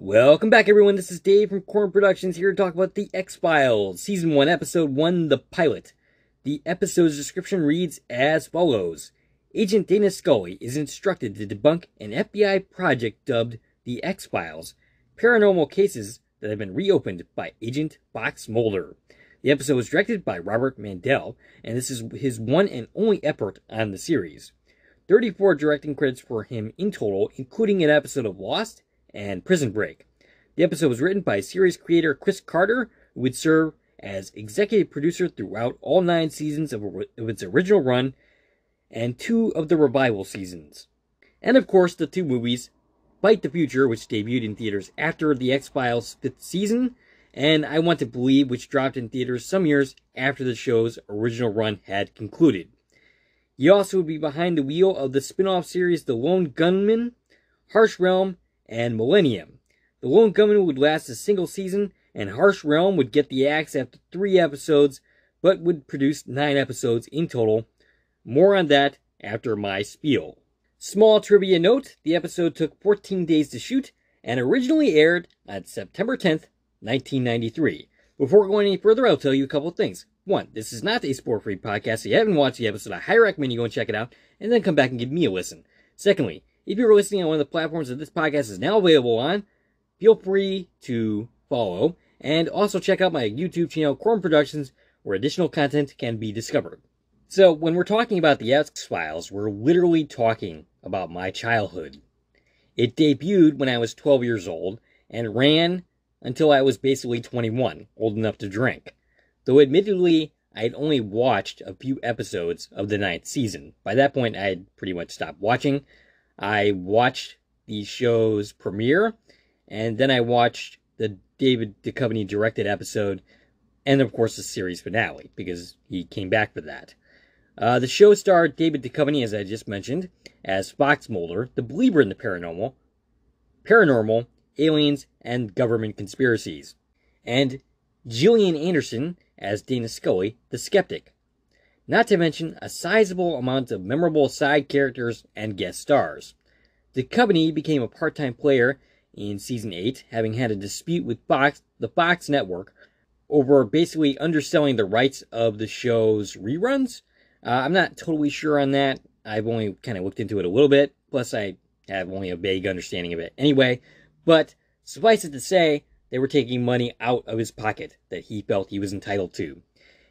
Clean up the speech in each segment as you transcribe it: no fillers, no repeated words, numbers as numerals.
Welcome back, everyone. This is Dave from Corn Productions here to talk about The X-Files, Season 1, Episode 1, The Pilot. The episode's description reads as follows. Agent Dana Scully is instructed to debunk an FBI project dubbed The X-Files, paranormal cases that have been reopened by Agent Fox Mulder. The episode was directed by Robert Mandel, and this is his one and only effort on the series. 34 directing credits for him in total, including an episode of Lost and Prison Break. The episode was written by series creator Chris Carter, who would serve as executive producer throughout all 9 seasons of its original run and 2 of the revival seasons. And of course, the 2 movies, Fight the Future, which debuted in theaters after The X-Files' 5th season, and I Want to Believe, which dropped in theaters some years after the show's original run had concluded. He also would be behind the wheel of the spin-off series The Lone Gunman, Harsh Realm, and Millennium. The Lone Gunman would last a single season, and Harsh Realm would get the axe after 3 episodes, but would produce 9 episodes in total. More on that after my spiel. Small trivia note, the episode took 14 days to shoot, and originally aired on September 10th, 1993. Before going any further, I'll tell you a couple of things. 1, this is not a sport-free podcast, so if you haven't watched the episode, I highly recommend you go and check it out, and then come back and give me a listen. Secondly, if you're listening on one of the platforms that this podcast is now available on, feel free to follow, and also check out my YouTube channel, Corn Productions, where additional content can be discovered. So, when we're talking about the X-Files, we're literally talking about my childhood. It debuted when I was 12 years old, and ran until I was basically 21, old enough to drink. Though admittedly, I had only watched a few episodes of the 9th season. By that point, I had pretty much stopped watching. I watched the show's premiere, and then I watched the David Duchovny directed episode, and of course the series finale, because he came back for that. The show starred David Duchovny, as I just mentioned, as Fox Mulder, the believer in the paranormal, aliens, and government conspiracies, and Gillian Anderson as Dana Scully, the skeptic. Not to mention a sizable amount of memorable side characters and guest stars. Duchovny became a part-time player in Season 8, having had a dispute with the Fox network over basically underselling the rights of the show's reruns. I'm not totally sure on that. I've only kind of looked into it a little bit, plus I have only a vague understanding of it anyway. But suffice it to say, they were taking money out of his pocket that he felt he was entitled to.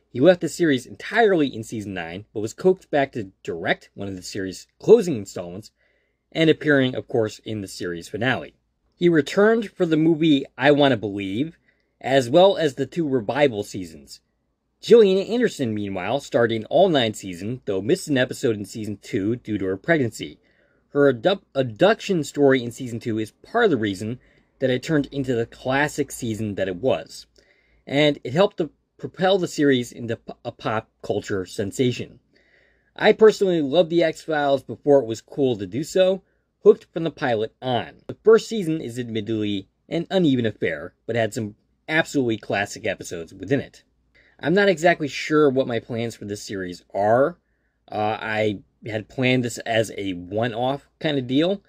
He left the series entirely in Season 9, but was coaxed back to direct one of the series' closing installments, and appearing, of course, in the series finale. He returned for the movie I Want to Believe, as well as the 2 revival seasons. Gillian Anderson, meanwhile, starred in all 9 seasons, though missed an episode in Season 2 due to her pregnancy. Her abduction story in Season 2 is part of the reason that it turned into the classic season that it was. And it helped to propel the series into a pop culture sensation. I personally loved The X-Files before it was cool to do so, hooked from the pilot on. The first season is admittedly an uneven affair, but had some absolutely classic episodes within it. I'm not exactly sure what my plans for this series are. I had planned this as a one-off kind of deal,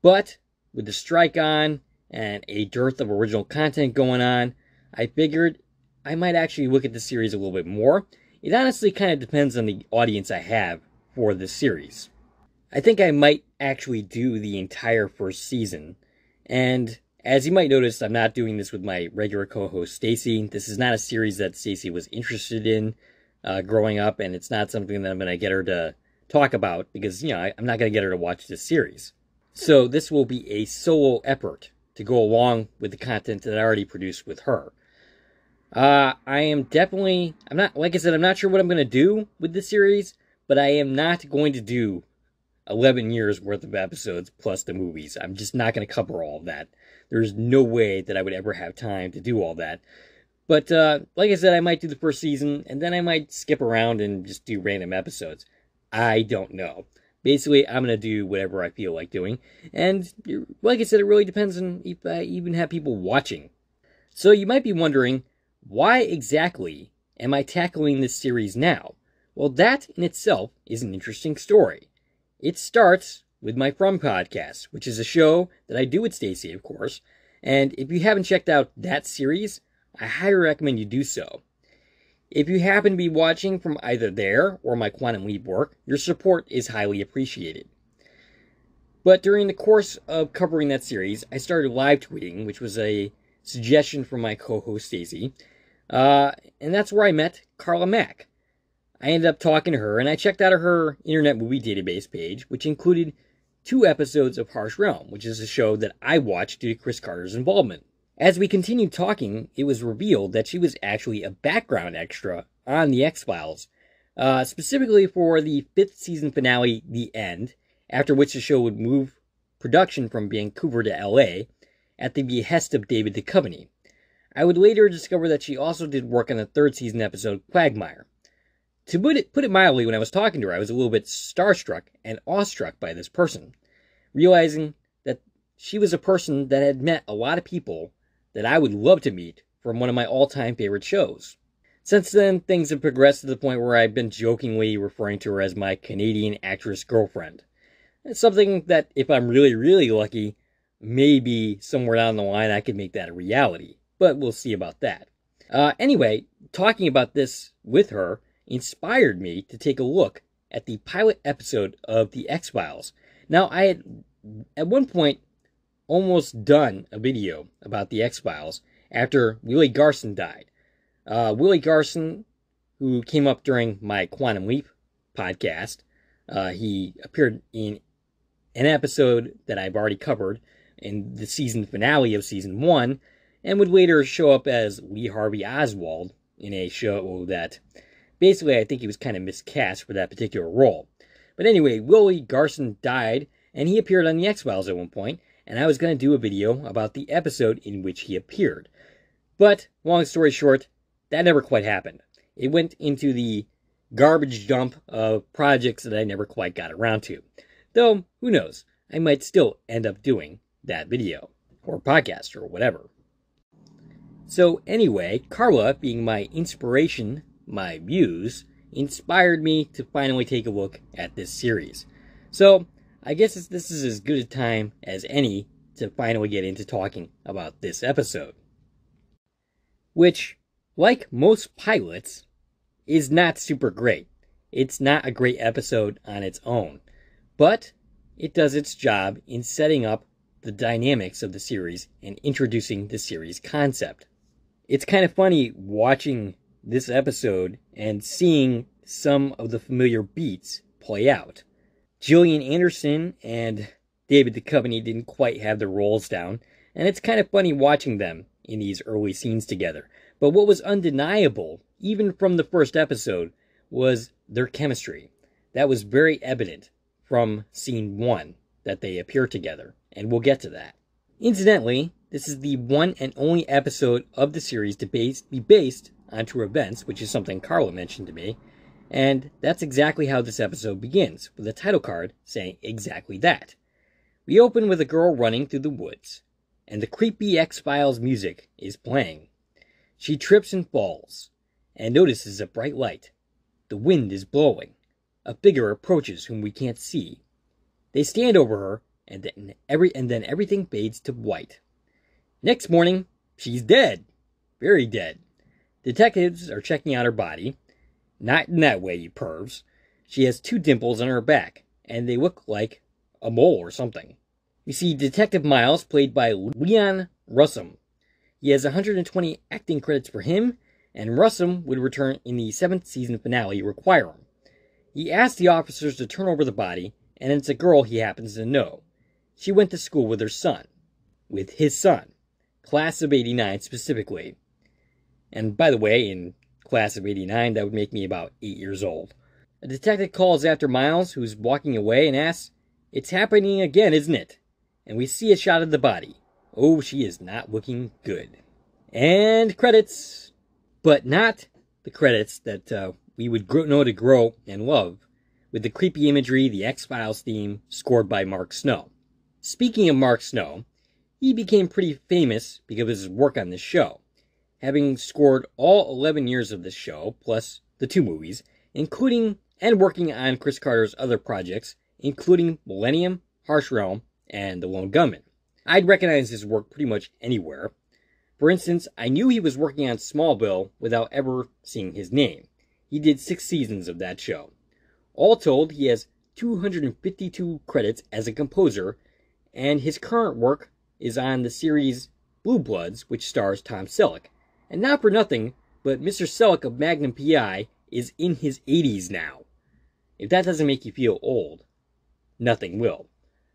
but with the strike on and a dearth of original content going on, I figured I might actually look at the series a little bit more. It honestly kind of depends on the audience I have for this series. I think I might actually do the entire first season, and as you might notice, I'm not doing this with my regular co-host Stacy. This is not a series that Stacy was interested in growing up, and it's not something that I'm going to get her to talk about, because, you know, I'm not going to get her to watch this series. So this will be a solo effort to go along with the content that I already produced with her. I'm not sure what I'm going to do with this series, but I am not going to do 11 years worth of episodes plus the movies. I'm just not going to cover all of that. There's no way that I would ever have time to do all that. But, like I said, I might do the first season, and then I might skip around and just do random episodes. I don't know. Basically, I'm going to do whatever I feel like doing. And, like I said, it really depends on if I even have people watching. So you might be wondering, why exactly am I tackling this series now? Well, that in itself is an interesting story. It starts with my From podcast, which is a show that I do with Stacy, of course. And if you haven't checked out that series, I highly recommend you do so. If you happen to be watching from either there or my Quantum Leap work, your support is highly appreciated. But during the course of covering that series, I started live tweeting, which was a suggestion from my co-host Stacy, and that's where I met Carla Mack. I ended up talking to her, and I checked out her Internet Movie Database page, which included 2 episodes of Harsh Realm, which is a show that I watched due to Chris Carter's involvement. As we continued talking, it was revealed that she was actually a background extra on The X-Files, specifically for the 5th season finale, The End, after which the show would move production from Vancouver to LA at the behest of David Duchovny. I would later discover that she also did work on the 3rd season episode Quagmire. To put it mildly, when I was talking to her, I was a little bit starstruck and awestruck by this person, realizing that she was a person that had met a lot of people that I would love to meet from one of my all-time favorite shows. Since then, things have progressed to the point where I've been jokingly referring to her as my Canadian actress girlfriend. It's something that, if I'm really, really lucky, maybe somewhere down the line I could make that a reality. But we'll see about that. Anyway, talking about this with her inspired me to take a look at the pilot episode of The X-Files. Now, I had, at one point, almost done a video about The X-Files after Willie Garson died. Willie Garson, who came up during my Quantum Leap podcast, he appeared in an episode that I've already covered in the season finale of season 1, and would later show up as Lee Harvey Oswald in a show that basically I think he was kind of miscast for that particular role. But anyway, Willie Garson died, and he appeared on The X-Files at one point, and I was going to do a video about the episode in which he appeared. But, long story short, that never quite happened. It went into the garbage dump of projects that I never quite got around to. Though, who knows, I might still end up doing that video, or podcast, or whatever. So anyway, Carla, being my inspiration, my muse, inspired me to finally take a look at this series. So, I guess this is as good a time as any to finally get into talking about this episode. Which, like most pilots, is not super great. It's not a great episode on its own. But it does its job in setting up the dynamics of the series and introducing the series concept. It's kind of funny watching this episode and seeing some of the familiar beats play out. Gillian Anderson and David Duchovny didn't quite have their roles down, and it's kind of funny watching them in these early scenes together. But what was undeniable, even from the first episode, was their chemistry. That was very evident from scene 1 that they appear together, and we'll get to that. Incidentally, this is the one and only episode of the series to be based on true events, which is something Carla mentioned to me, and that's exactly how this episode begins, with a title card saying exactly that. We open with a girl running through the woods, and the creepy X-Files music is playing. She trips and falls, and notices a bright light. The wind is blowing. A figure approaches whom we can't see. They stand over her, and then everything fades to white. Next morning, she's dead. Very dead. Detectives are checking out her body. Not in that way, you pervs. She has 2 dimples on her back, and they look like a mole or something. We see Detective Miles, played by Leon Russum. He has 120 acting credits for him, and Russum would return in the 7th season finale, Require Him. He asks the officers to turn over the body, and it's a girl he happens to know. She went to school with his son, class of 89 specifically. And by the way, in class of 89, that would make me about 8 years old. A detective calls after Miles, who's walking away, and asks, "It's happening again, isn't it?" And we see a shot of the body. Oh, she is not looking good. And credits. But not the credits that we would know to grow and love, with the creepy imagery, the X-Files theme, scored by Mark Snow. Speaking of Mark Snow, he became pretty famous because of his work on this show, having scored all 11 years of this show, plus the 2 movies, including and working on Chris Carter's other projects, including Millennium, Harsh Realm, and The Lone Gunman. I'd recognize his work pretty much anywhere. For instance, I knew he was working on Smallville without ever seeing his name. He did 6 seasons of that show. All told, he has 252 credits as a composer, and his current work is on the series Blue Bloods, which stars Tom Selleck. And not for nothing, but Mr. Selleck of Magnum P.I. is in his 80s now. If that doesn't make you feel old, nothing will.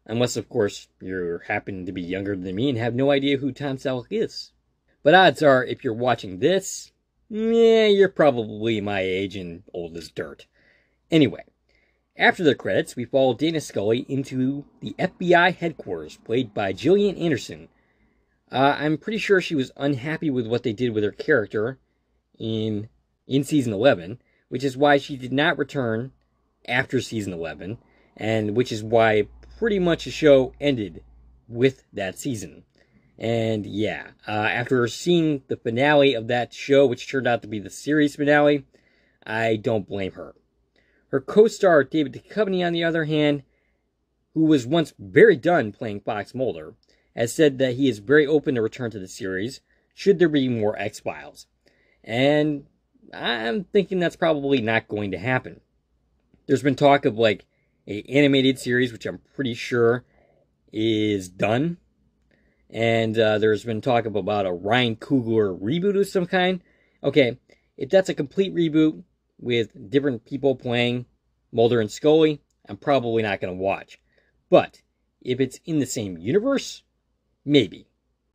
Unless, of course, you happen to be younger than me and have no idea who Tom Selleck is. But odds are, if you're watching this, you're probably my age and old as dirt. Anyway, after the credits, we follow Dana Scully into the FBI headquarters, played by Gillian Anderson. I'm pretty sure she was unhappy with what they did with her character in season 11, which is why she did not return after season 11, and which is why pretty much the show ended with that season. And yeah, after seeing the finale of that show, which turned out to be the series finale, I don't blame her. Her co-star David Duchovny, on the other hand, who was once very done playing Fox Mulder, has said that he is very open to return to the series, should there be more X-Files. And I'm thinking that's probably not going to happen. There's been talk of like an animated series, which I'm pretty sure is done. And there's been talk about a Ryan Coogler reboot of some kind. Okay, if that's a complete reboot with different people playing Mulder and Scully, I'm probably not going to watch. But if it's in the same universe, maybe.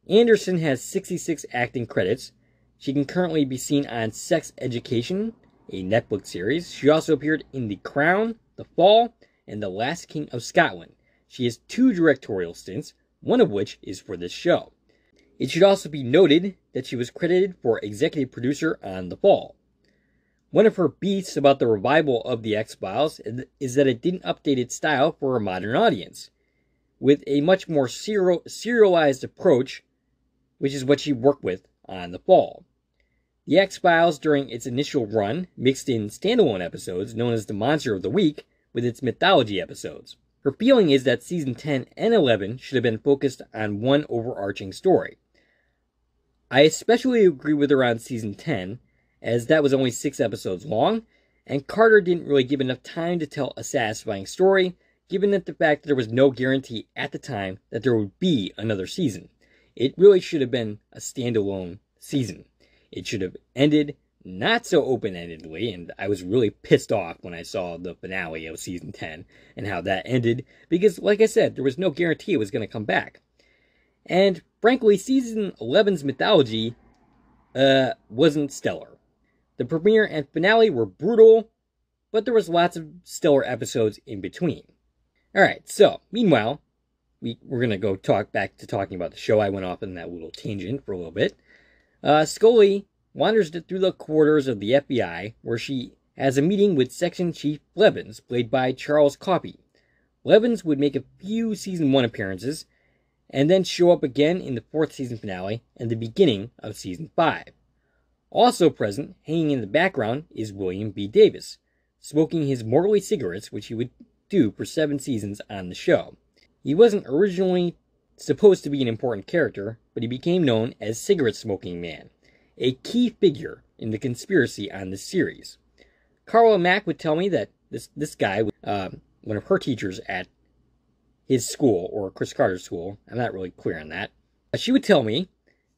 Anderson has 66 acting credits. She can currently be seen on Sex Education, a Netflix series. She also appeared in The Crown, The Fall, and The Last King of Scotland. She has 2 directorial stints, one of which is for this show. It should also be noted that she was credited for executive producer on The Fall. One of her beefs about the revival of The X-Files is that it didn't update its style for a modern audience, with a much more serialized approach, which is what she worked with on The Fall. The X-Files, during its initial run, mixed in standalone episodes known as the Monster of the Week with its mythology episodes. Her feeling is that season 10 and 11 should have been focused on one overarching story. I especially agree with her on season 10, as that was only 6 episodes long, and Carter didn't really give enough time to tell a satisfying story, given that the fact that there was no guarantee at the time that there would be another season. It really should have been a standalone season. It should have ended not so open-endedly, and I was really pissed off when I saw the finale of season 10 and how that ended, because, like I said, there was no guarantee it was going to come back. And, frankly, season 11's mythology wasn't stellar. The premiere and finale were brutal, but there was lots of stellar episodes in between. Alright, so, meanwhile, we're going to go back to talking about the show. I went off on that little tangent for a little bit. Scully wanders through the quarters of the FBI, where she has a meeting with Section Chief Blevins, played by Charles Coffey. Blevins would make a few Season 1 appearances, and then show up again in the 4th season finale and the beginning of Season 5. Also present, hanging in the background, is William B. Davis, smoking his Morley cigarettes, which he would do for 7 seasons on the show. He wasn't originally supposed to be an important character, but he became known as Cigarette Smoking Man, a key figure in the conspiracy on this series. Carla Mack would tell me that this guy, one of her teachers at his school, or Chris Carter's school, I'm not really clear on that, she would tell me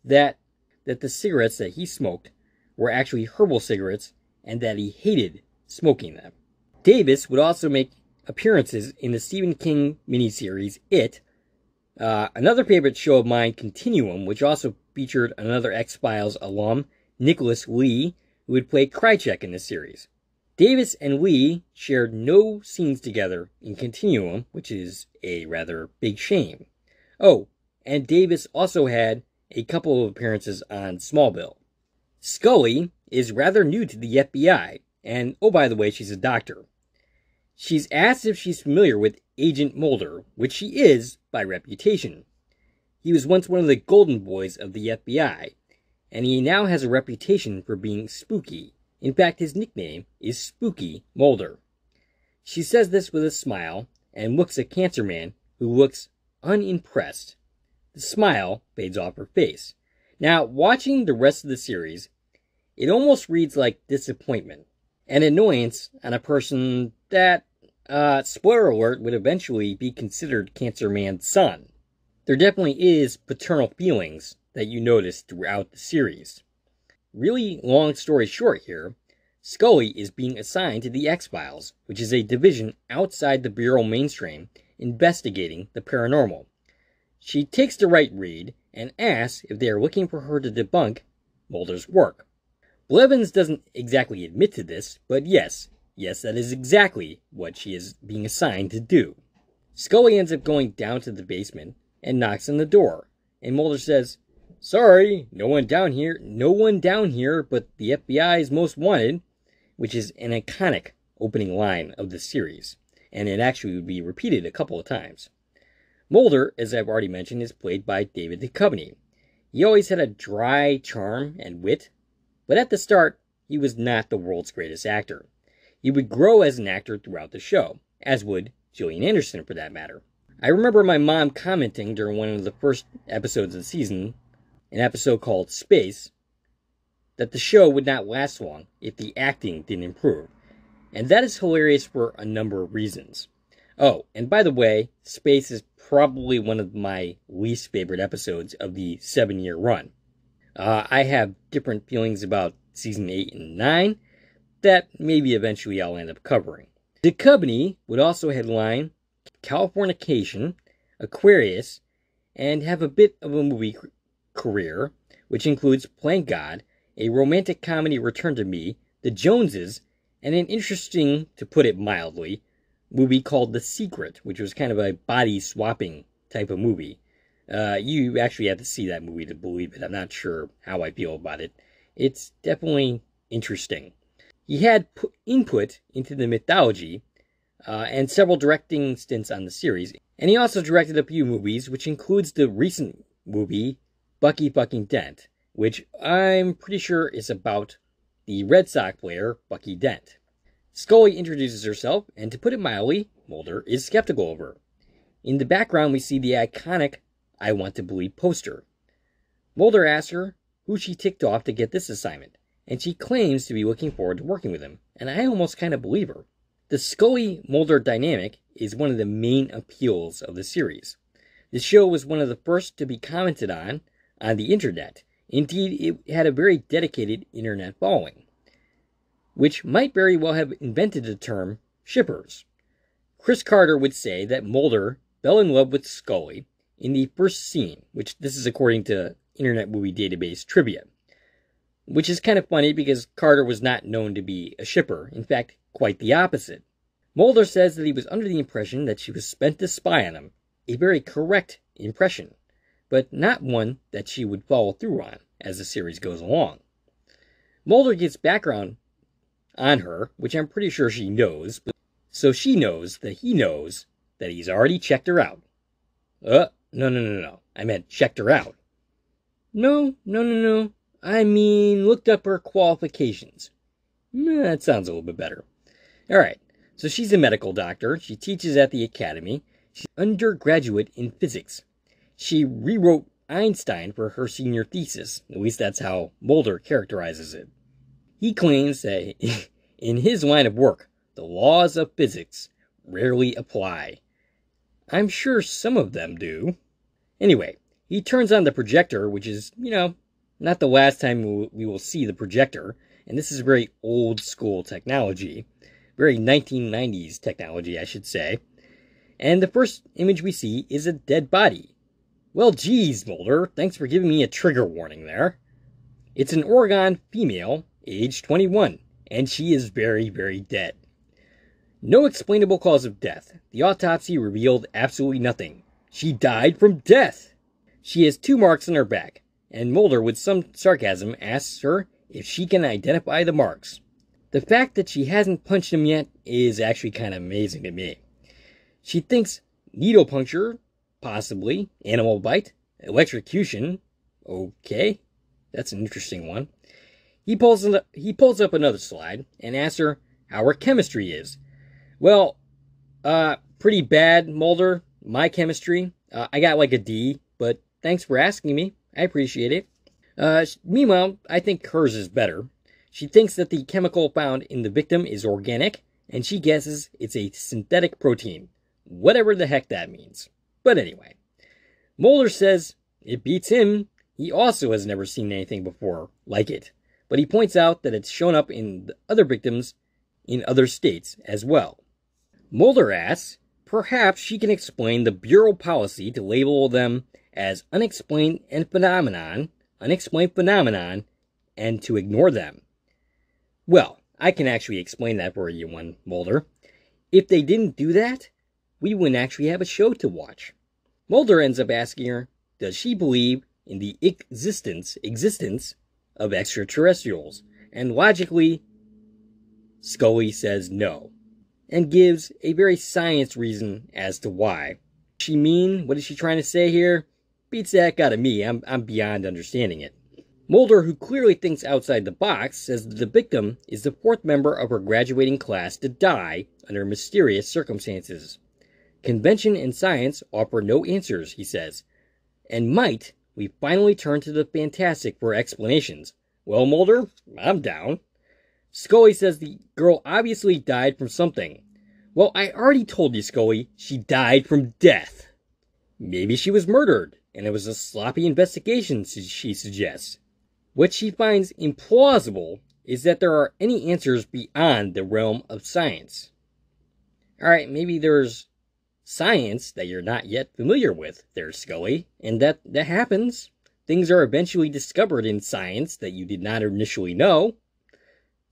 that the cigarettes that he smoked were actually herbal cigarettes, and that he hated smoking them. Davis would also make appearances in the Stephen King miniseries It, another favorite show of mine, Continuum, which also featured another X-Files alum, Nicholas Lee, who would play Krychek in this series. Davis and Lee shared no scenes together in Continuum, which is a rather big shame. Oh, and Davis also had a couple of appearances on Smallville. Scully is rather new to the FBI, and oh, by the way, she's a doctor. She's asked if she's familiar with Agent Mulder, which she is by reputation. He was once one of the golden boys of the FBI, and he now has a reputation for being spooky. In fact, his nickname is Spooky Mulder. She says this with a smile, and looks at Cancer Man, who looks unimpressed. The smile fades off her face. Now, watching the rest of the series, it almost reads like disappointment and annoyance on a person that, spoiler alert, would eventually be considered Cancer Man's son. There definitely is paternal feelings that you notice throughout the series. Really long story short here, Scully is being assigned to the X-Files, which is a division outside the Bureau mainstream investigating the paranormal. She takes the right read and asks if they are looking for her to debunk Mulder's work. Blevins doesn't exactly admit to this, but yes, that is exactly what she is being assigned to do. Scully ends up going down to the basement and knocks on the door, and Mulder says, "Sorry, no one down here, but the FBI's most wanted," which is an iconic opening line of the series, and it actually would be repeated a couple of times. Mulder, as I've already mentioned, is played by David Duchovny. He always had a dry charm and wit, but at the start, he was not the world's greatest actor. He would grow as an actor throughout the show, as would Gillian Anderson for that matter. I remember my mom commenting during one of the first episodes of the season, an episode called Space, that the show would not last long if the acting didn't improve. And that is hilarious for a number of reasons. Oh, and by the way, Space is probably one of my least favorite episodes of the 7-year run. I have different feelings about season 8 and 9 that maybe eventually I'll end up covering. Duchovny would also headline Californication, Aquarius, and have a bit of a movie career, which includes Playing God, a romantic comedy Return to Me, The Joneses, and an interesting, to put it mildly, movie called The Secret, which was kind of a body-swapping type of movie. You actually have to see that movie to believe it. I'm not sure how I feel about it. It's definitely interesting. He had input into the mythology and several directing stints on the series, and he also directed a few movies, which includes the recent movie Bucky Fucking Dent, which I'm pretty sure is about the Red Sox player Bucky Dent. Scully introduces herself, and to put it mildly, Mulder is skeptical of her. In the background, we see the iconic I Want to Believe poster. Mulder asks her who she ticked off to get this assignment, and she claims to be looking forward to working with him, and I almost kind of believe her. The Scully-Mulder dynamic is one of the main appeals of the series. The show was one of the first to be commented on the internet. Indeed, it had a very dedicated internet following, which might very well have invented the term shippers. Chris Carter would say that Mulder fell in love with Scully in the first scene, which this is according to Internet Movie Database trivia, which is kind of funny because Carter was not known to be a shipper. In fact, quite the opposite. Mulder says that he was under the impression that she was spent to spy on him, a very correct impression, but not one that she would follow through on as the series goes along. Mulder gets background on her, which I'm pretty sure she knows, so she knows that he knows that he's already checked her out. No. I meant checked her out. No. I mean, looked up her qualifications. That sounds a little bit better. Alright, so she's a medical doctor. She teaches at the academy. She's undergraduate in physics. She rewrote Einstein for her senior thesis. At least that's how Mulder characterizes it. He claims that in his line of work, the laws of physics rarely apply. I'm sure some of them do. Anyway, he turns on the projector, which is, not the last time we will see the projector. And this is very old school technology. Very 1990s technology, I should say. And the first image we see is a dead body. Well, geez, Mulder, thanks for giving me a trigger warning there. It's an Oregon female, age 21, and she is very, very dead. No explainable cause of death. The autopsy revealed absolutely nothing. She died from death. She has 2 marks on her back, and Mulder, with some sarcasm, asks her if she can identify the marks. The fact that she hasn't punched him yet is actually kind of amazing to me. She thinks needle puncture, possibly, animal bite, electrocution, okay, that's an interesting one. He pulls up another slide and asks her how her chemistry is. Well, pretty bad, Mulder. my chemistry, I got like a D, but thanks for asking me. I appreciate it. Meanwhile, I think hers is better. She thinks that the chemical found in the victim is organic, and she guesses it's a synthetic protein. Whatever the heck that means. But anyway, Mulder says it beats him. He also has never seen anything before like it. But he points out that it's shown up in the other victims in other states as well. Mulder asks, perhaps she can explain the Bureau policy to label them as unexplained phenomenon, and to ignore them. Well, I can actually explain that for you, Mulder. If they didn't do that, we wouldn't actually have a show to watch. Mulder ends up asking her, does she believe in the existence of extraterrestrials? And logically, Scully says no, and gives a very science reason as to why. What is she trying to say here? Beats the heck out of me. I'm beyond understanding it. Mulder, who clearly thinks outside the box, says that the victim is the fourth member of her graduating class to die under mysterious circumstances. Convention and science offer no answers, he says. And might we finally turn to the fantastic for explanations? Well, Mulder, I'm down. Scully says the girl obviously died from something. Well, I already told you, Scully, she died from death. Maybe she was murdered, and it was a sloppy investigation, she suggests. What she finds implausible is that there are any answers beyond the realm of science. Alright, maybe there's science that you're not yet familiar with there, Scully, and that happens. Things are eventually discovered in science that you did not initially know.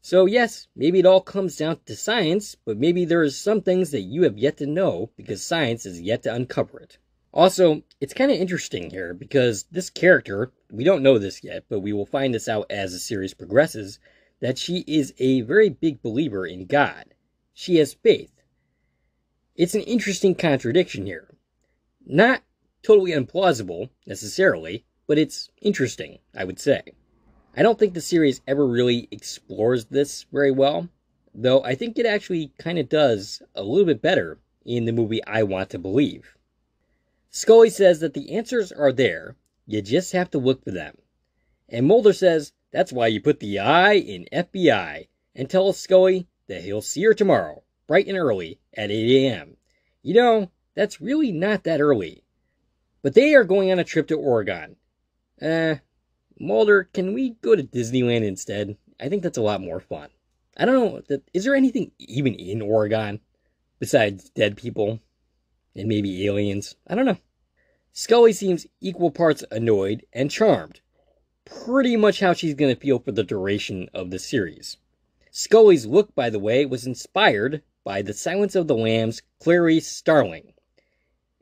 So yes, maybe it all comes down to science, but maybe there is some things that you have yet to know because science is yet to uncover it. Also, it's kind of interesting here because this character, we don't know this yet, but we will find this out as the series progresses, that she is a very big believer in God. She has faith. It's an interesting contradiction here. Not totally implausible, necessarily, but it's interesting, I would say. I don't think the series ever really explores this very well, though I think it actually kind of does a little bit better in the movie I Want to Believe. Scully says that the answers are there, you just have to look for them. And Mulder says that's why you put the I in FBI, and tells Scully that he'll see her tomorrow, bright and early, at 8 a.m. You know, that's really not that early. But they are going on a trip to Oregon. Mulder, can we go to Disneyland instead? I think that's a lot more fun. I don't know, is there anything even in Oregon besides dead people and maybe aliens? I don't know. Scully seems equal parts annoyed and charmed. Pretty much how she's going to feel for the duration of the series. Scully's look, by the way, was inspired by the Silence of the Lambs' Clarice Starling.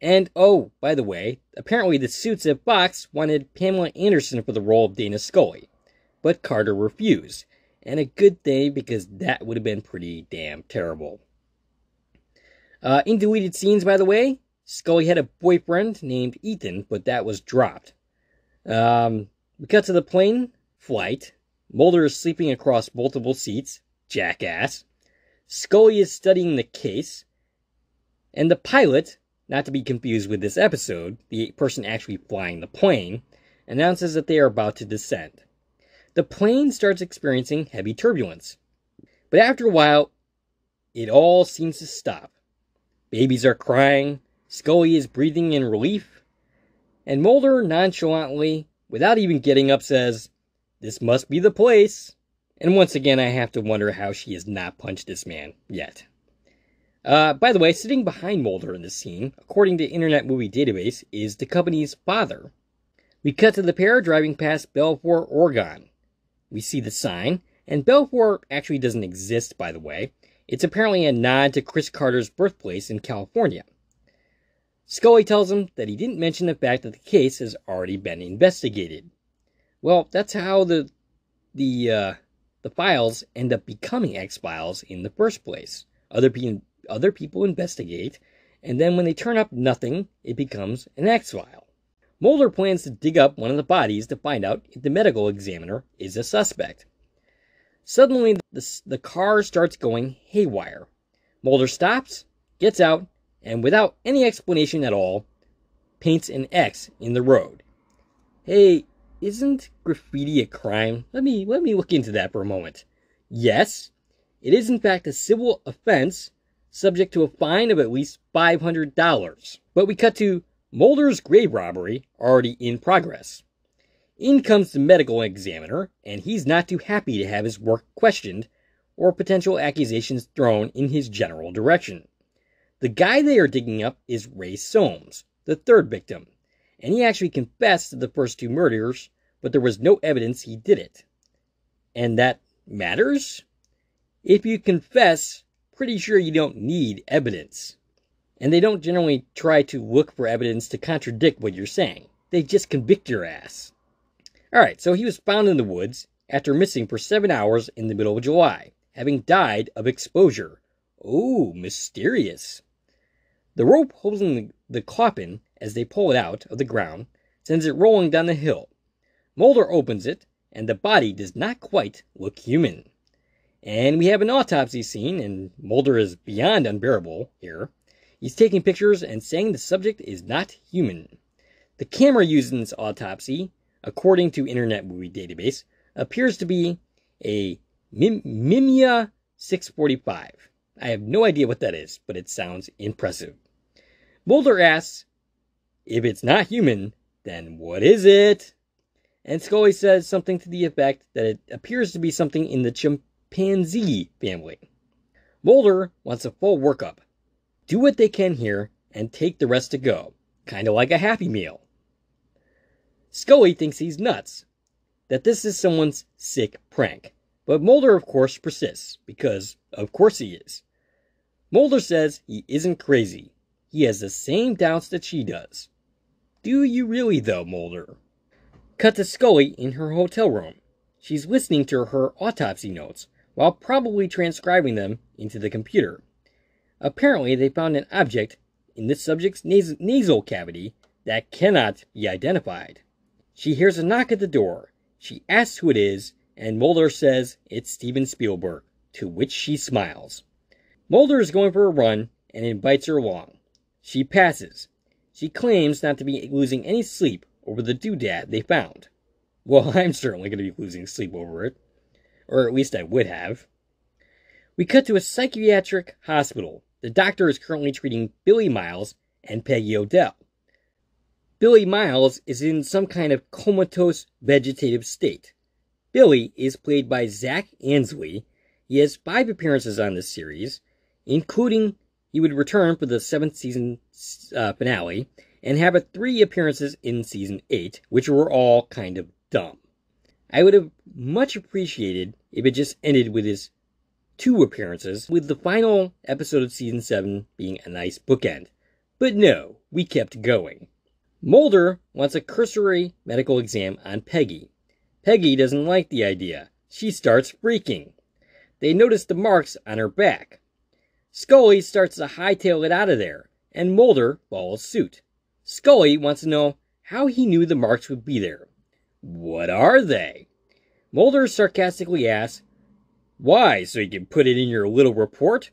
And, oh, by the way, apparently the suits at Fox wanted Pamela Anderson for the role of Dana Scully, but Carter refused. And a good thing, because that would have been pretty damn terrible. In deleted scenes, by the way, Scully had a boyfriend named Ethan, but that was dropped. We cut to the plane flight. Mulder is sleeping across multiple seats. Jackass. Scully is studying the case. And the pilot, not to be confused with this episode, the person actually flying the plane, announces that they are about to descend. The plane starts experiencing heavy turbulence. But after a while, it all seems to stop. Babies are crying. Scully is breathing in relief. And Mulder nonchalantly, without even getting up, says, "This must be the place." And once again, I have to wonder how she has not punched this man yet. By the way, sitting behind Mulder in this scene, according to Internet Movie Database, is the company's father. We cut to the pair driving past Belfort, Oregon. We see the sign, and Belfort actually doesn't exist, by the way. It's apparently a nod to Chris Carter's birthplace in California. Scully tells him that he didn't mention the fact that the case has already been investigated. Well, that's how the files end up becoming X-Files in the first place. Other people investigate, and then when they turn up nothing, it becomes an X-File. Mulder plans to dig up one of the bodies to find out if the medical examiner is a suspect. Suddenly, the car starts going haywire. Mulder stops, gets out, and without any explanation at all, paints an X in the road. Hey, isn't graffiti a crime? Let me look into that for a moment. Yes, it is in fact a civil offense, subject to a fine of at least $500. But we cut to Mulder's grave robbery already in progress. In comes the medical examiner, and he's not too happy to have his work questioned or potential accusations thrown in his general direction. The guy they are digging up is Ray Soames, the third victim, and he actually confessed to the first two murders, but there was no evidence he did it. And that matters? If you confess, pretty sure you don't need evidence. And they don't generally try to look for evidence to contradict what you're saying. They just convict your ass. Alright, so he was found in the woods after missing for 7 hours in the middle of July, having died of exposure. Oh, mysterious. The rope holding the coffin as they pull it out of the ground sends it rolling down the hill. Mulder opens it, and the body does not quite look human. And we have an autopsy scene, and Mulder is beyond unbearable here. He's taking pictures and saying the subject is not human. The camera used in this autopsy, according to Internet Movie Database, appears to be a Mimiya 645. I have no idea what that is, but it sounds impressive. Mulder asks, if it's not human, then what is it? And Scully says something to the effect that it appears to be something in the chimpanzee family. Mulder wants a full workup. Do what they can here and take the rest to go, kind of like a Happy Meal. Scully thinks he's nuts, that this is someone's sick prank, but Mulder of course persists, because of course he is. Mulder says he isn't crazy. He has the same doubts that she does. Do you really though, Mulder? Cut to Scully in her hotel room. She's listening to her autopsy notes, while probably transcribing them into the computer. Apparently they found an object in the subject's nasal cavity that cannot be identified. She hears a knock at the door. She asks who it is, and Mulder says it's Steven Spielberg, to which she smiles. Mulder is going for a run and invites her along. She passes. She claims not to be losing any sleep over the doodad they found. Well, I'm certainly going to be losing sleep over it. Or at least I would have. We cut to a psychiatric hospital. The doctor is currently treating Billy Miles and Peggy Odell. Billy Miles is in some kind of comatose vegetative state. Billy is played by Zach Ansley. He has 5 appearances on this series, including he would return for the 7th season finale, and have 3 appearances in season 8, which were all kind of dumb. I would have much appreciated if it just ended with his 2 appearances, with the final episode of season 7 being a nice bookend. But no, we kept going. Mulder wants a cursory medical exam on Peggy. Peggy doesn't like the idea. She starts freaking. They notice the marks on her back. Scully starts to hightail it out of there, and Mulder follows suit. Scully wants to know how he knew the marks would be there. What are they? Mulder sarcastically asks, why, so you can put it in your little report?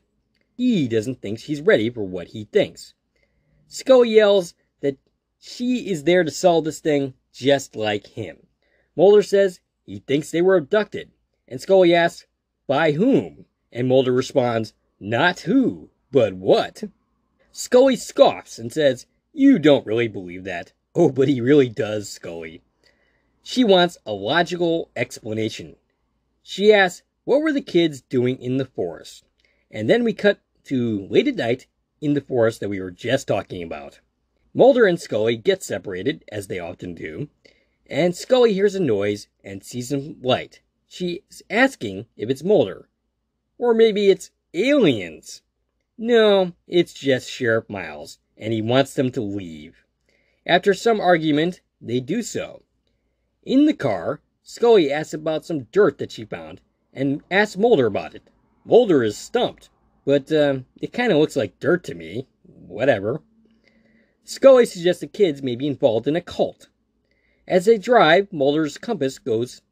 He doesn't think she's ready for what he thinks. Scully yells that she is there to solve this thing just like him. Mulder says he thinks they were abducted, and Scully asks, by whom? And Mulder responds, not who, but what? Scully scoffs and says, you don't really believe that. Oh, but he really does, Scully. She wants a logical explanation. She asks, what were the kids doing in the forest? And then we cut to late at night in the forest that we were just talking about. Mulder and Scully get separated, as they often do, and Scully hears a noise and sees some light. She's asking if it's Mulder. Or maybe it's aliens. No, it's just Sheriff Miles, and he wants them to leave. After some argument, they do so. In the car, Scully asks about some dirt that she found, and asks Mulder about it. Mulder is stumped, but it kind of looks like dirt to me. Whatever. Scully suggests the kids may be involved in a cult. As they drive, Mulder's compass goes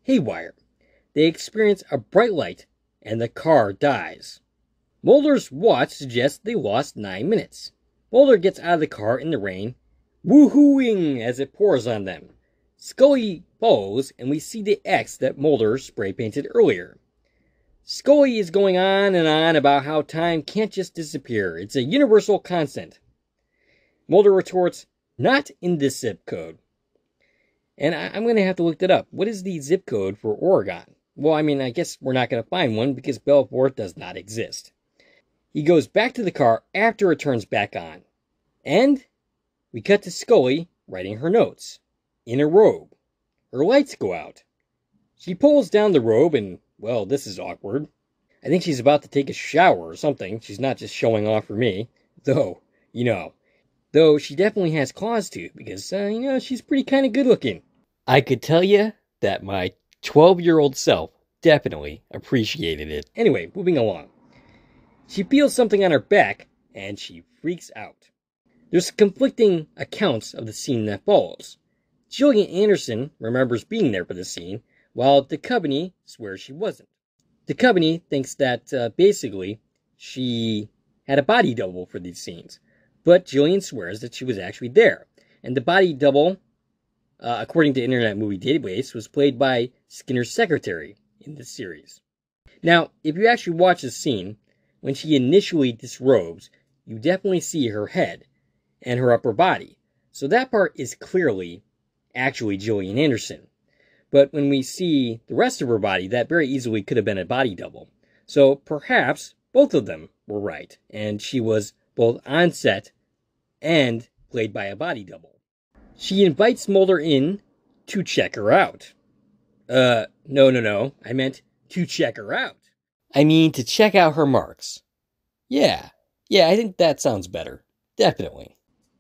haywire. They experience a bright light, and the car dies. Mulder's watch suggests they lost 9 minutes. Mulder gets out of the car in the rain, woohooing as it pours on them. Scully follows, and we see the X that Mulder spray painted earlier. Scully is going on and on about how time can't just disappear. It's a universal constant. Mulder retorts, not in this zip code. And I'm going to have to look that up. What is the zip code for Oregon? Well, I mean, I guess we're not going to find one because Belfort does not exist. He goes back to the car after it turns back on. And we cut to Scully writing her notes. In a robe. Her lights go out. She pulls down the robe and, well, this is awkward. I think she's about to take a shower or something. She's not just showing off for me. Though she definitely has cause to, because, she's pretty kind of good looking. I could tell you that my 12-year-old self definitely appreciated it. Anyway, moving along. She feels something on her back, and she freaks out. There's conflicting accounts of the scene that follows. Gillian Anderson remembers being there for the scene, while Duchovny swears she wasn't. Duchovny thinks that, basically, she had a body double for these scenes. But Gillian swears that she was actually there. And the body double, according to Internet Movie Database, was played by Skinner's secretary in this series. Now, if you actually watch the scene, when she initially disrobes, you definitely see her head and her upper body. So that part is clearly actually Gillian Anderson. But when we see the rest of her body, that very easily could have been a body double. So perhaps both of them were right, and she was both on set and played by a body double. She invites Mulder in to check her out. No. I meant to check her out. I mean to check out her marks. Yeah, I think that sounds better. Definitely.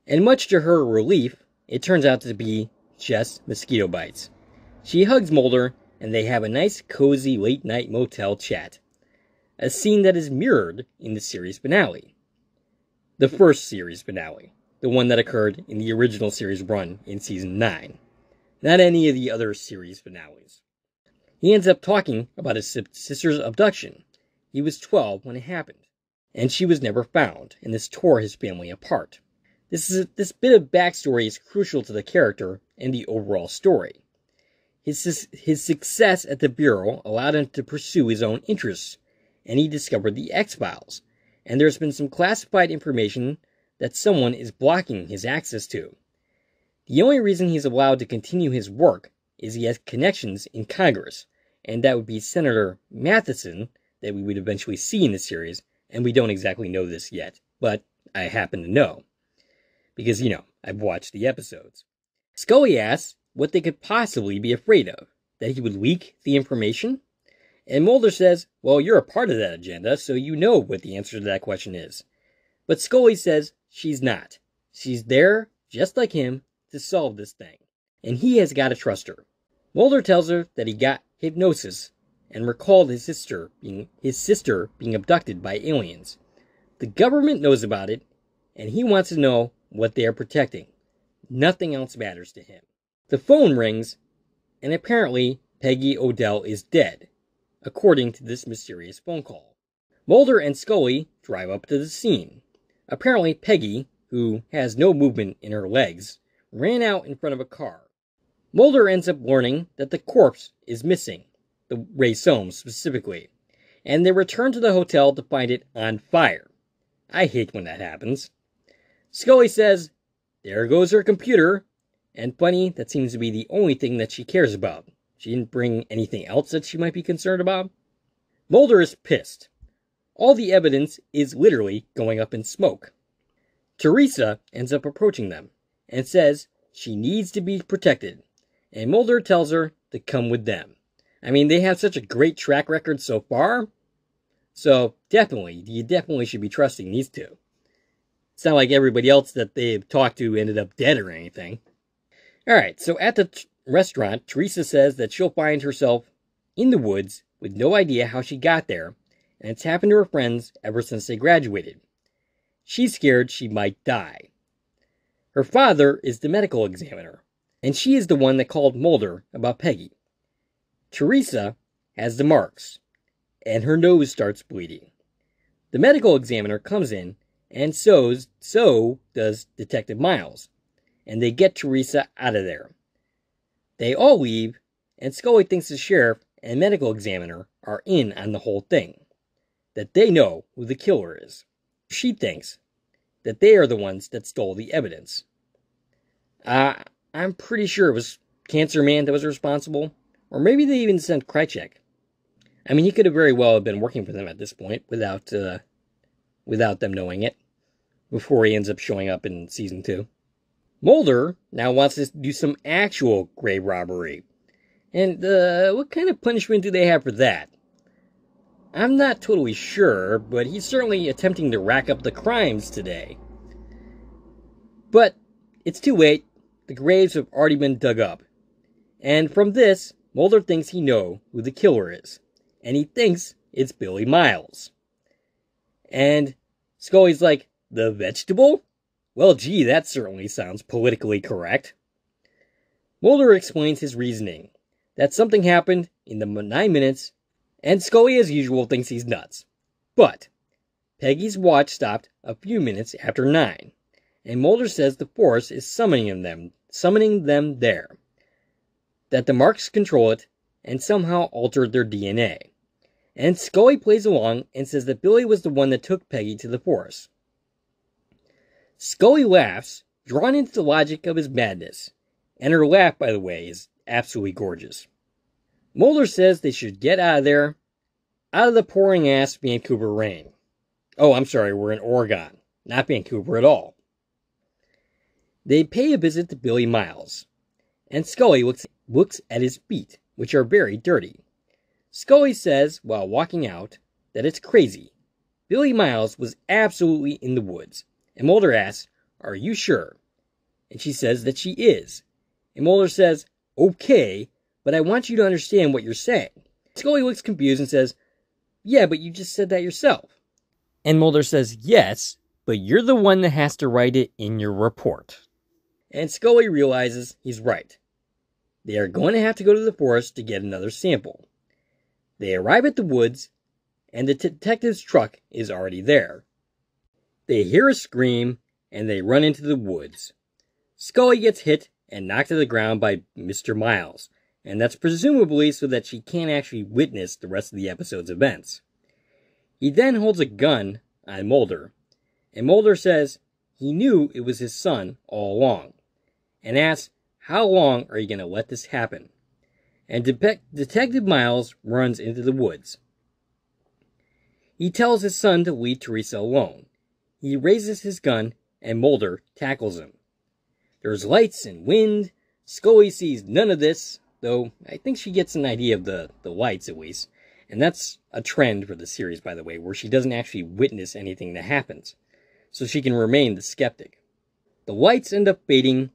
And much to her relief, it turns out to be just mosquito bites. She hugs Mulder, and they have a nice, cozy, late-night motel chat. A scene that is mirrored in the series finale. The first series finale. The one that occurred in the original series run in Season 9. Not any of the other series finales. He ends up talking about his sister's abduction. He was 12 when it happened, and she was never found, and this tore his family apart. This bit of backstory is crucial to the character and the overall story. His success at the Bureau allowed him to pursue his own interests, and he discovered the X-Files, and there's been some classified information that someone is blocking his access to. The only reason he's allowed to continue his work is he has connections in Congress, and that would be Senator Matheson, that we would eventually see in the series, and we don't exactly know this yet, but I happen to know. Because, I've watched the episodes. Scully asks what they could possibly be afraid of, that he would leak the information? And Mulder says, well, you're a part of that agenda, so you know what the answer to that question is. But Scully says she's not. She's there, just like him, to solve this thing. And he has got to trust her. Mulder tells her that he got hypnosis and recalled his sister being abducted by aliens. The government knows about it, and he wants to know what they are protecting. Nothing else matters to him. The phone rings, and apparently Peggy Odell is dead, according to this mysterious phone call. Mulder and Scully drive up to the scene. Apparently Peggy, who has no movement in her legs, ran out in front of a car. Mulder ends up learning that the corpse is missing, the Ray Soames specifically, and they return to the hotel to find it on fire. I hate when that happens. Scully says, there goes her computer, and funny, that seems to be the only thing that she cares about. She didn't bring anything else that she might be concerned about. Mulder is pissed. All the evidence is literally going up in smoke. Teresa ends up approaching them and says she needs to be protected, and Mulder tells her to come with them. I mean, they have such a great track record so far, so you definitely should be trusting these two. It's not like everybody else that they've talked to ended up dead or anything. Alright, so at the restaurant, Teresa says that she'll find herself in the woods with no idea how she got there, and it's happened to her friends ever since they graduated. She's scared she might die. Her father is the medical examiner, and she is the one that called Mulder about Peggy. Teresa has the marks, and her nose starts bleeding. The medical examiner comes in, and so does Detective Miles, and they get Teresa out of there. They all leave, and Scully thinks the sheriff and medical examiner are in on the whole thing, that they know who the killer is. She thinks that they are the ones that stole the evidence. I'm pretty sure it was Cancer Man that was responsible, or maybe they even sent Krychek. I mean, he could have very well been working for them at this point without them knowing it, before he ends up showing up in season 2. Mulder now wants to do some actual grave robbery. And what kind of punishment do they have for that? I'm not totally sure, but he's certainly attempting to rack up the crimes today. But it's too late. The graves have already been dug up. And from this, Mulder thinks he knows who the killer is. And he thinks it's Billy Miles. And Scully's like, the vegetable? Well, gee, that certainly sounds politically correct. Mulder explains his reasoning, that something happened in the 9 minutes, and Scully, as usual, thinks he's nuts. But Peggy's watch stopped a few minutes after 9, and Mulder says the Force is summoning them there, that the marks control it, and somehow altered their DNA. And Scully plays along and says that Billy was the one that took Peggy to the Force. Scully laughs, drawn into the logic of his madness, and her laugh, by the way, is absolutely gorgeous. Mulder says they should get out of there, out of the pouring-ass Vancouver rain. Oh, I'm sorry, we're in Oregon, not Vancouver at all. They pay a visit to Billy Miles, and Scully looks at his feet, which are very dirty. Scully says, while walking out, that it's crazy. Billy Miles was absolutely in the woods, and Mulder asks, are you sure? And she says that she is. And Mulder says, okay, but I want you to understand what you're saying. Scully looks confused and says, yeah, but you just said that yourself. And Mulder says, yes, but you're the one that has to write it in your report. And Scully realizes he's right. They are going to have to go to the forest to get another sample. They arrive at the woods, and the detective's truck is already there. They hear a scream, and they run into the woods. Scully gets hit and knocked to the ground by Mr. Miles, and that's presumably so that she can't actually witness the rest of the episode's events. He then holds a gun on Mulder, and Mulder says he knew it was his son all along, and asks, how long are you going to let this happen? And Detective Miles runs into the woods. He tells his son to leave Teresa alone. He raises his gun, and Mulder tackles him. There's lights and wind. Scully sees none of this, though I think she gets an idea of the lights at least. And that's a trend for the series, by the way, where she doesn't actually witness anything that happens, so she can remain the skeptic. The lights end up fading.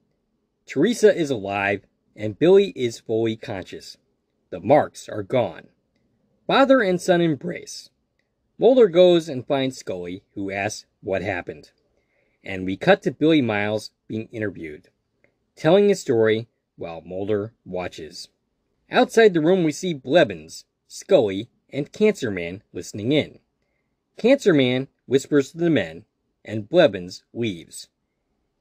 Teresa is alive, and Billy is fully conscious. The marks are gone. Father and son embrace. Mulder goes and finds Scully, who asks what happened. And we cut to Billy Miles being interviewed, telling his story while Mulder watches. Outside the room we see Blevins, Scully, and Cancer Man listening in. Cancer Man whispers to the men, and Blevins leaves.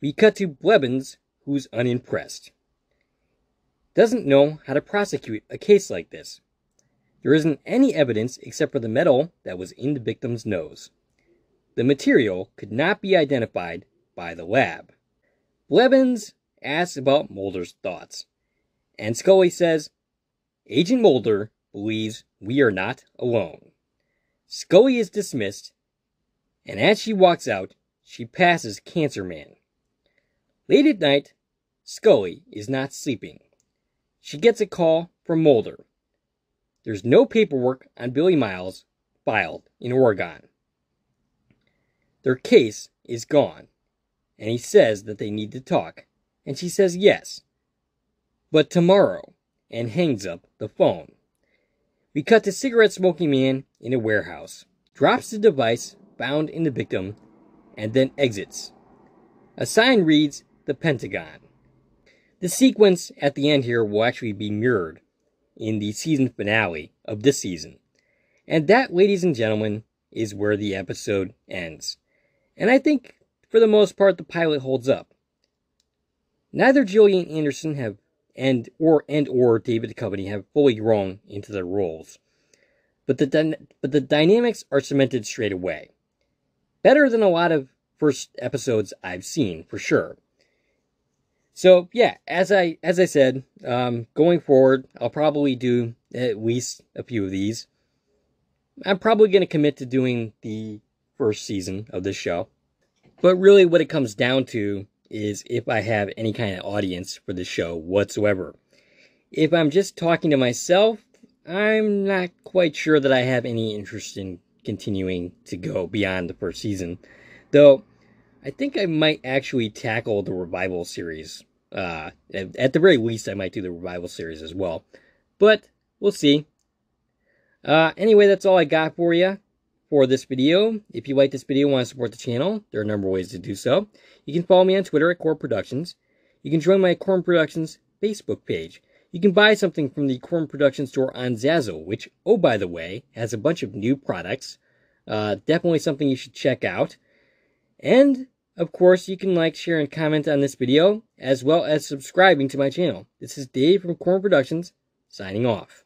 We cut to Blevins, who's unimpressed. Doesn't know how to prosecute a case like this. There isn't any evidence except for the metal that was in the victim's nose. The material could not be identified by the lab. Blevins asks about Mulder's thoughts, and Scully says, Agent Mulder believes we are not alone. Scully is dismissed, and as she walks out, she passes Cancer Man. Late at night, Scully is not sleeping. She gets a call from Mulder. There's no paperwork on Billy Miles filed in Oregon. Their case is gone, and he says that they need to talk, and she says yes, but tomorrow, and hangs up the phone. We cut to cigarette-smoking man in a warehouse, drops the device found in the victim, and then exits. A sign reads, the Pentagon. The sequence at the end here will actually be mirrored in the season finale of this season. And that, ladies and gentlemen, is where the episode ends. And I think, for the most part, the pilot holds up. Neither Gillian Anderson or David Duchovny have fully grown into their roles. But the dynamics are cemented straight away. Better than a lot of first episodes I've seen, for sure. So, yeah, as I said, going forward, I'll probably do at least a few of these. I'm probably going to commit to doing the first season of this show. But really what it comes down to is if I have any kind of audience for the show whatsoever. If I'm just talking to myself, I'm not quite sure that I have any interest in continuing to go beyond the first season. Though, I think I might actually tackle the revival series. At the very least, I might do the revival series as well. But, we'll see. Anyway, that's all I got for you for this video. If you like this video and want to support the channel, there are a number of ways to do so. You can follow me on Twitter at Core Productions. You can join my Core Productions Facebook page. You can buy something from the Core Productions store on Zazzle, which, oh, by the way, has a bunch of new products. Definitely something you should check out. And, of course, you can like, share, and comment on this video, as well as subscribing to my channel. This is Dave from Core Productions, signing off.